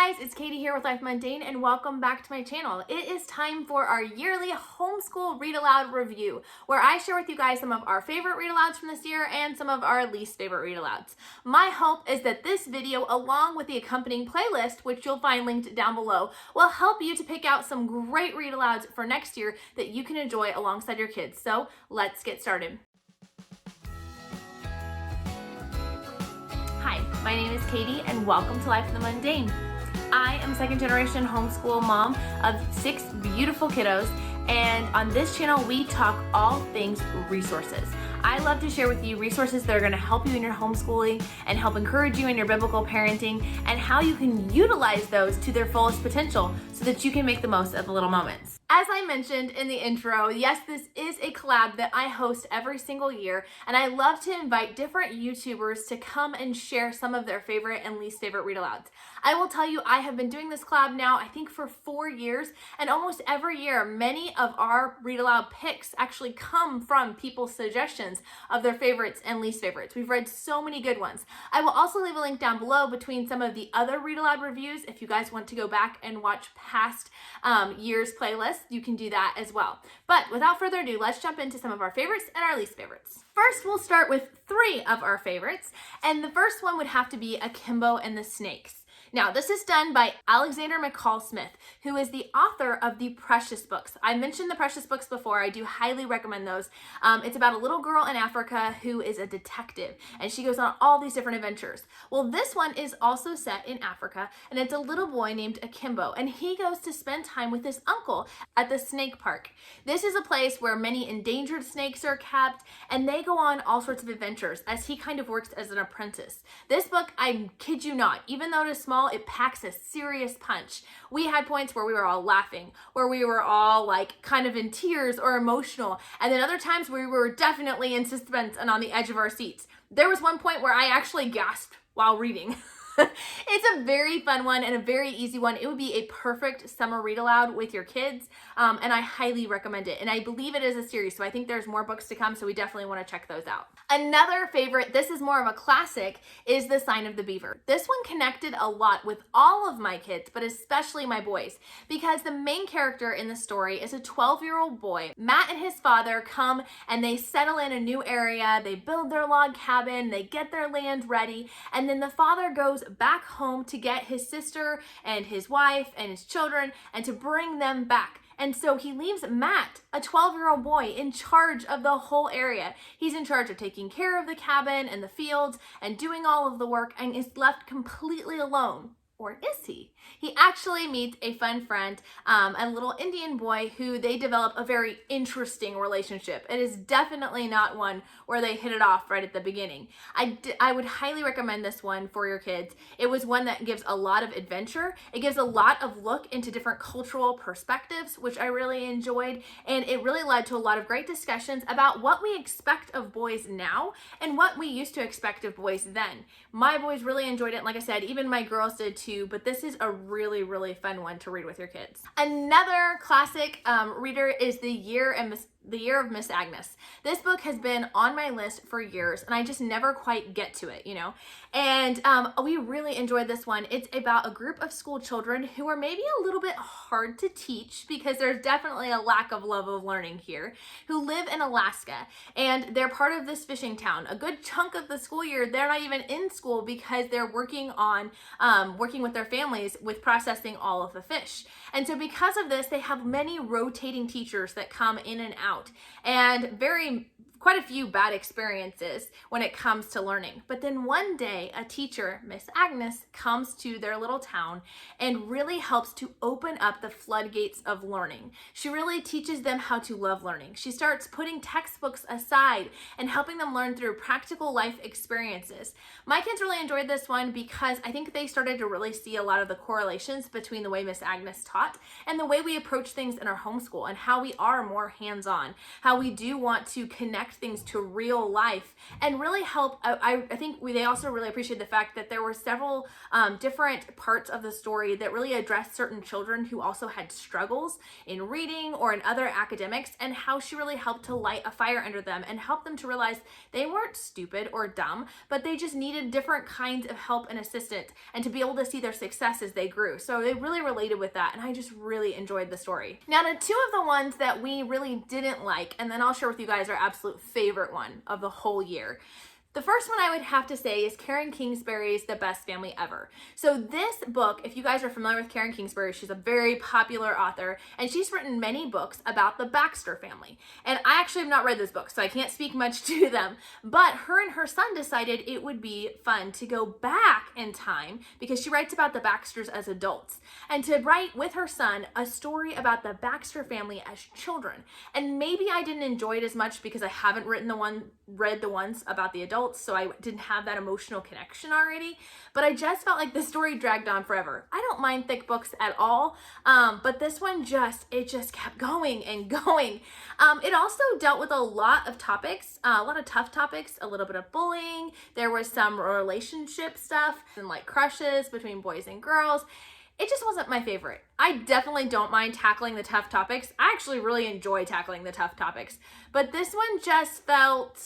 Hi guys, it's Katie here with Life Mundane and welcome back to my channel. It is time for our yearly homeschool read aloud review where I share with you guys some of our favorite read alouds from this year and some of our least favorite read alouds. My hope is that this video, along with the accompanying playlist, which you'll find linked down below, will help you to pick out some great read alouds for next year that you can enjoy alongside your kids. So let's get started. Hi, my name is Katie and welcome to Life in the Mundane. I am a second generation homeschool mom of 6 beautiful kiddos, and on this channel we talk all things resources. I love to share with you resources that are going to help you in your homeschooling and help encourage you in your biblical parenting and how you can utilize those to their fullest potential so that you can make the most of the little moments. As I mentioned in the intro, yes, this is a collab that I host every single year, and I love to invite different YouTubers to come and share some of their favorite and least favorite read alouds. I will tell you, I have been doing this collab now, I think for 4 years, and almost every year, many of our read aloud picks actually come from people's suggestions of their favorites and least favorites. We've read so many good ones. I will also leave a link down below between some of the other read aloud reviews. If you guys want to go back and watch past years' playlists, you can do that as well. But without further ado, let's jump into some of our favorites and our least favorites. First, we'll start with 3 of our favorites, and the first one would have to be A Kimbo and the Snakes. Now, this is done by Alexander McCall Smith, who is the author of the Precious books. I mentioned the Precious books before. I do highly recommend those. It's about a little girl in Africa who is a detective, and she goes on all these different adventures. Well, this one is also set in Africa, and it's a little boy named Kimbo, and he goes to spend time with his uncle at the snake park. This is a place where many endangered snakes are kept, and they go on all sorts of adventures as he kind of works as an apprentice. This book, I kid you not, even though it is small, it packs a serious punch. We had points where we were all laughing, where we were all like kind of in tears or emotional, and then other times we were definitely in suspense and on the edge of our seats. There was one point where I actually gasped while reading. It's a very fun one and a very easy one. It would be a perfect summer read aloud with your kids, and I highly recommend it. And I believe it is a series, so I think there's more books to come, so we definitely want to check those out. Another favorite, this is more of a classic, is The Sign of the Beaver. This one connected a lot with all of my kids, but especially my boys, because the main character in the story is a 12-year-old boy. Matt and his father come and they settle in a new area, they build their log cabin, they get their land ready, and then the father goes back home to get his sister and his wife and his children and to bring them back. And so he leaves Matt, a 12-year-old boy, in charge of the whole area. He's in charge of taking care of the cabin and the fields and doing all of the work, and is left completely alone. Or is he? He actually meets a fun friend, a little Indian boy who they develop a very interesting relationship. It is definitely not one where they hit it off right at the beginning. I would highly recommend this one for your kids. It was one that gives a lot of adventure. It gives a lot of look into different cultural perspectives, which I really enjoyed. And it really led to a lot of great discussions about what we expect of boys now and what we used to expect of boys then. My boys really enjoyed it. Like I said, even my girls did too, but this is a really, really fun one to read with your kids. Another classic reader is The Year of Miss Agnes. This book has been on my list for years, and I just never quite get to it, you know? And we really enjoyed this one. It's about a group of school children who are maybe a little bit hard to teach because there's definitely a lack of love of learning here, who live in Alaska, and they're part of this fishing town. A good chunk of the school year, they're not even in school because they're working on, working with their families with processing all of the fish. And so because of this, they have many rotating teachers that come in and out, and quite a few bad experiences when it comes to learning. But then one day, a teacher, Miss Agnes, comes to their little town and really helps to open up the floodgates of learning. She really teaches them how to love learning. She starts putting textbooks aside and helping them learn through practical life experiences. My kids really enjoyed this one because I think they started to really see a lot of the correlations between the way Miss Agnes taught and the way we approach things in our homeschool, and how we are more hands-on, how we do want to connect connect things to real life and really help. I think they also really appreciate the fact that there were several different parts of the story that really addressed certain children who also had struggles in reading or in other academics, and how she really helped to light a fire under them and help them to realize they weren't stupid or dumb, but they just needed different kinds of help and assistance, and to be able to see their success as they grew. So they really related with that, and I just really enjoyed the story. Now, to two of the ones that we really didn't like, and then I'll share with you guys our absolute favorite one of the whole year. The first one I would have to say is Karen Kingsbury's The Best Family Ever. So this book, if you guys are familiar with Karen Kingsbury, she's a very popular author, and she's written many books about the Baxter family. And I actually have not read those books, so I can't speak much to them. But her and her son decided it would be fun to go back in time, because she writes about the Baxters as adults, and to write with her son a story about the Baxter family as children. And maybe I didn't enjoy it as much because I haven't read the ones about the adults, so I didn't have that emotional connection already, but I just felt like the story dragged on forever. I don't mind thick books at all, but this one just kept going and going. It also dealt with a lot of topics, a lot of tough topics, a little bit of bullying. There was some relationship stuff and like crushes between boys and girls. It just wasn't my favorite. I definitely don't mind tackling the tough topics. I actually really enjoy tackling the tough topics, but this one just felt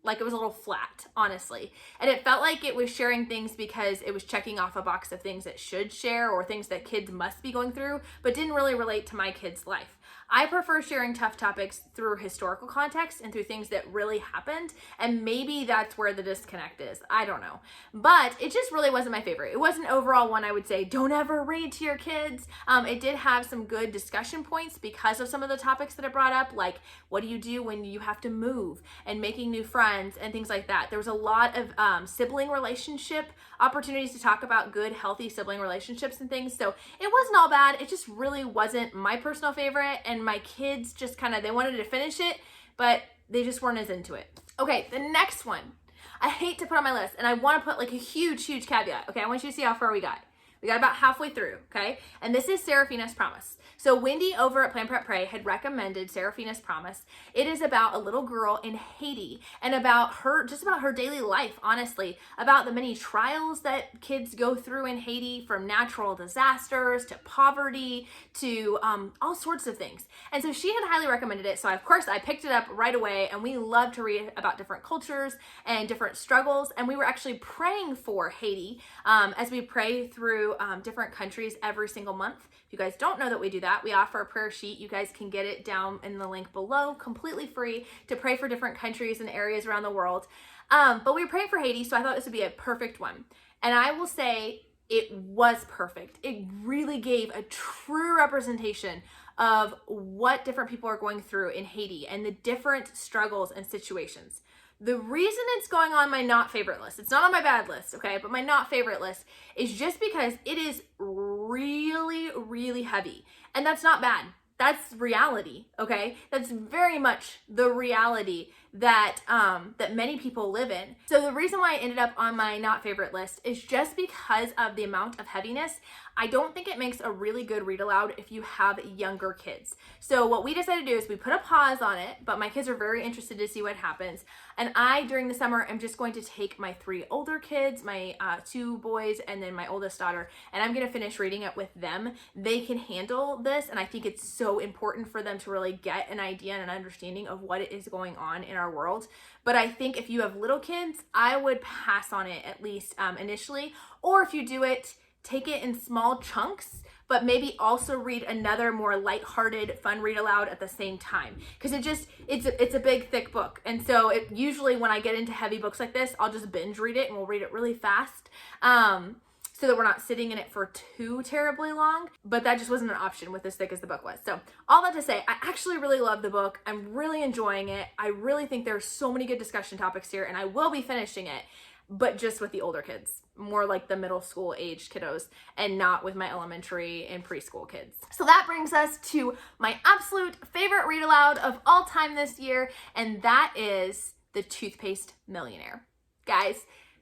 like it was a little flat, honestly. And it felt like it was sharing things because it was checking off a box of things it should share or things that kids must be going through, but didn't really relate to my kids' life. I prefer sharing tough topics through historical context and through things that really happened, and maybe that's where the disconnect is. I don't know. But it just really wasn't my favorite. It wasn't overall one I would say, don't ever read to your kids. It did have some good discussion points because of some of the topics that it brought up, like what do you do when you have to move and making new friends and things like that. There was a lot of sibling relationship opportunities to talk about good, healthy sibling relationships and things. So it wasn't all bad. It just really wasn't my personal favorite. And my kids just they wanted to finish it, but they just weren't as into it. Okay, the next one I hate to put on my list, and I want to put like a huge caveat. Okay, I want you to see how far we got. We got about halfway through, okay? And this is Seraphinas Promise. So Wendy over at Plan Prep Pray had recommended Seraphinas Promise. It is about a little girl in Haiti and about her daily life, honestly, about the many trials that kids go through in Haiti, from natural disasters to poverty to all sorts of things. And so she had highly recommended it. So of course I picked it up right away, and we love to read about different cultures and different struggles. And we were actually praying for Haiti as we pray through different countries every single month. If you guys don't know that we do that, we offer a prayer sheet. You guys can get it down in the link below, completely free, to pray for different countries and areas around the world. But we were praying for Haiti, so I thought this would be a perfect one. And I will say it was perfect. It really gave a true representation of what different people are going through in Haiti and the different struggles and situations. The reason it's going on my not favorite list, it's not on my bad list, okay, but my not favorite list is just because it is really heavy. And that's not bad. That's reality, okay? That's very much the reality that that many people live in. So the reason why I ended up on my not favorite list is just because of the amount of heaviness. I don't think it makes a really good read aloud if you have younger kids. So what we decided to do is we put a pause on it, but my kids are very interested to see what happens. And I, during the summer, am just going to take my 3 older kids, my 2 boys, and then my oldest daughter, and I'm going to finish reading it with them. They can handle this, and I think it's so important for them to really get an idea and an understanding of what is going on in our world. But I think if you have little kids, I would pass on it, at least initially, or if you do it, take it in small chunks, but maybe also read another more lighthearted, fun read aloud at the same time. Because it's a big, thick book. And so usually when I get into heavy books like this, I'll just binge read it and we'll read it really fast. So that we're not sitting in it for too terribly long, but that just wasn't an option with as thick as the book was. So all that to say, I actually really love the book. I'm really enjoying it. I really think there's so many good discussion topics here, and I will be finishing it, but just with the older kids, more like the middle school aged kiddos, and not with my elementary and preschool kids. So that brings us to my absolute favorite read aloud of all time this year, and that is The Toothpaste Millionaire. Guys,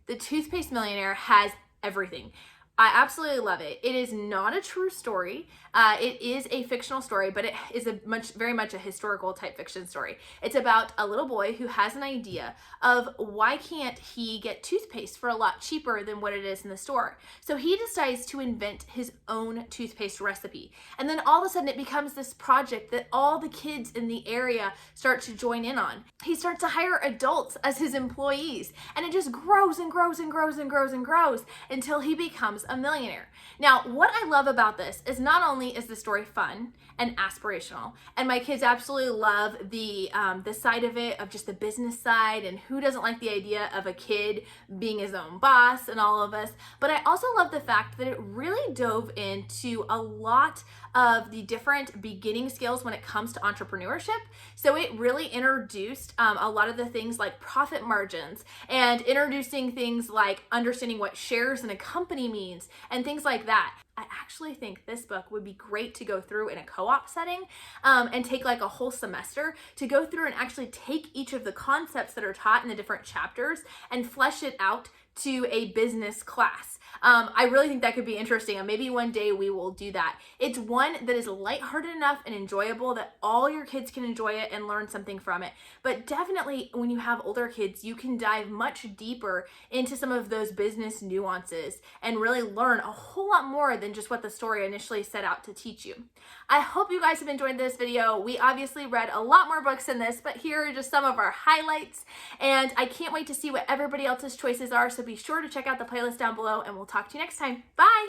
The Toothpaste Millionaire has everything. I absolutely love it. It is not a true story. It is a fictional story, but it is very much a historical type fiction story. It's about a little boy who has an idea of why can't he get toothpaste for a lot cheaper than what it is in the store. So he decides to invent his own toothpaste recipe. And then all of a sudden it becomes this project that all the kids in the area start to join in on. He starts to hire adults as his employees, and it just grows and grows and grows and grows and grows until he becomes a millionaire. Now, what I love about this is not only is the story fun and aspirational, and my kids absolutely love the side of it, of just the business side, and who doesn't like the idea of a kid being his own boss and all of us, but I also love the fact that it really dove into a lot of the different beginning skills when it comes to entrepreneurship. So it really introduced a lot of the things like profit margins, and introducing things like understanding what shares in a company means and things like that. I actually think this book would be great to go through in a co-op setting, and take like a whole semester to go through and actually take each of the concepts that are taught in the different chapters and flesh it out to a business class. I really think that could be interesting, and maybe one day we will do that. It's one that is lighthearted enough and enjoyable that all your kids can enjoy it and learn something from it. But definitely when you have older kids, you can dive much deeper into some of those business nuances and really learn a whole lot more than just what the story initially set out to teach you. I hope you guys have enjoyed this video. We obviously read a lot more books than this, but here are just some of our highlights, and I can't wait to see what everybody else's choices are, so be sure to check out the playlist down below, and we'll talk to you next time. Bye!